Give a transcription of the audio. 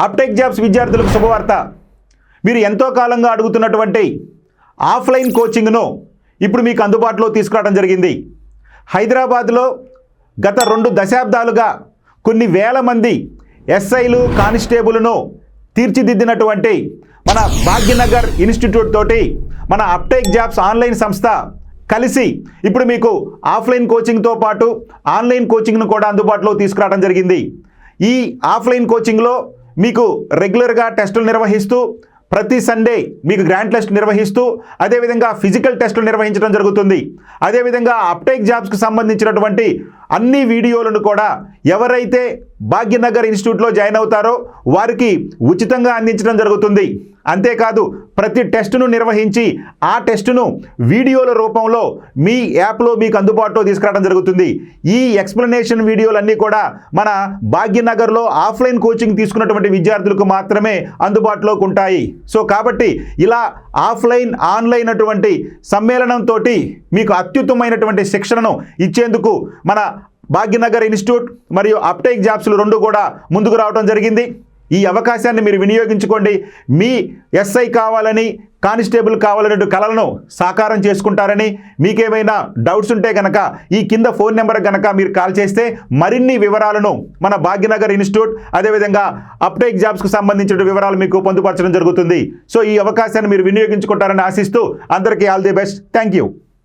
అప్టెక్ jobs విద్యార్థులకు శుభవార్త. మీరు ఎంతో కాలంగా అడుగుతున్నటువంటి ఆఫ్లైన్ కోచింగ్ను ఇప్పుడు మీకు అందుబాటులో తీసుకురావడం జరిగింది. హైదరాబాద్లో గత 2 దశాబ్దాలుగా కొన్ని వేల మంది ఎస్ఐలు కానిస్టేబుల్ను తీర్చిదిద్దినటువంటి మన భాగ్యనగర్ ఇన్స్టిట్యూట్ తోటి మన అప్టెక్ జాబ్స్ ఆన్లైన్ సంస్థ కలిసి ఇప్పుడు మీకు ఆఫ్లైన్ కోచింగ్తో పాటు ఆన్లైన్ కోచింగ్ను కూడా అందుబాటులో తీసుకురావడం జరిగింది. ఈ ఆఫ్లైన్ కోచింగ్లో మీకు రెగ్యులర్గా టెస్టులు నిర్వహిస్తూ ప్రతి సండే మీకు గ్రాండ్ టెస్ట్ నిర్వహిస్తూ అదేవిధంగా ఫిజికల్ టెస్టులు నిర్వహించడం జరుగుతుంది. అదేవిధంగా అప్టెక్ జాబ్స్కి సంబంధించినటువంటి అన్ని వీడియోలను కూడా ఎవరైతే భాగ్యనగర్ ఇన్స్టిట్యూట్లో జాయిన్ అవుతారో వారికి ఉచితంగా అందించడం జరుగుతుంది. అంతేకాదు ప్రతి టెస్టును నిర్వహించి ఆ టెస్టును వీడియోల రూపంలో మీ యాప్లో మీకు అందుబాటులో తీసుకురావడం జరుగుతుంది. ఈ ఎక్స్ప్లెనేషన్ వీడియోలన్నీ కూడా మన భాగ్యనగర్లో ఆఫ్లైన్ కోచింగ్ తీసుకున్నటువంటి విద్యార్థులకు మాత్రమే అందుబాటులోకి ఉంటాయి. సో కాబట్టి ఇలా ఆఫ్లైన్ ఆన్లైన్ అటువంటి సమ్మేళనంతో మీకు అత్యుత్తమైనటువంటి శిక్షణను ఇచ్చేందుకు మన భాగ్యనగర్ ఇన్స్టిట్యూట్ మరియు అప్టెక్ జాబ్స్లు 2 కూడా ముందుకు రావడం జరిగింది. ఈ అవకాశాన్ని మీరు వినియోగించుకోండి. మీ ఎస్ఐ కావాలని కానిస్టేబుల్ కావాలనే కలలను సాకారం చేసుకుంటారని, మీకేమైనా డౌట్స్ ఉంటే కనుక ఈ కింద ఫోన్ నెంబర్ కనుక మీరు కాల్ చేస్తే మరిన్ని వివరాలను మన భాగ్యనగర్ ఇన్స్టిట్యూట్ అదేవిధంగా అప్టెక్ జాబ్స్కు సంబంధించిన వివరాలు మీకు పొందుపరచడం జరుగుతుంది. సో ఈ అవకాశాన్ని మీరు వినియోగించుకుంటారని ఆశిస్తూ అందరికీ all the best. Thank you.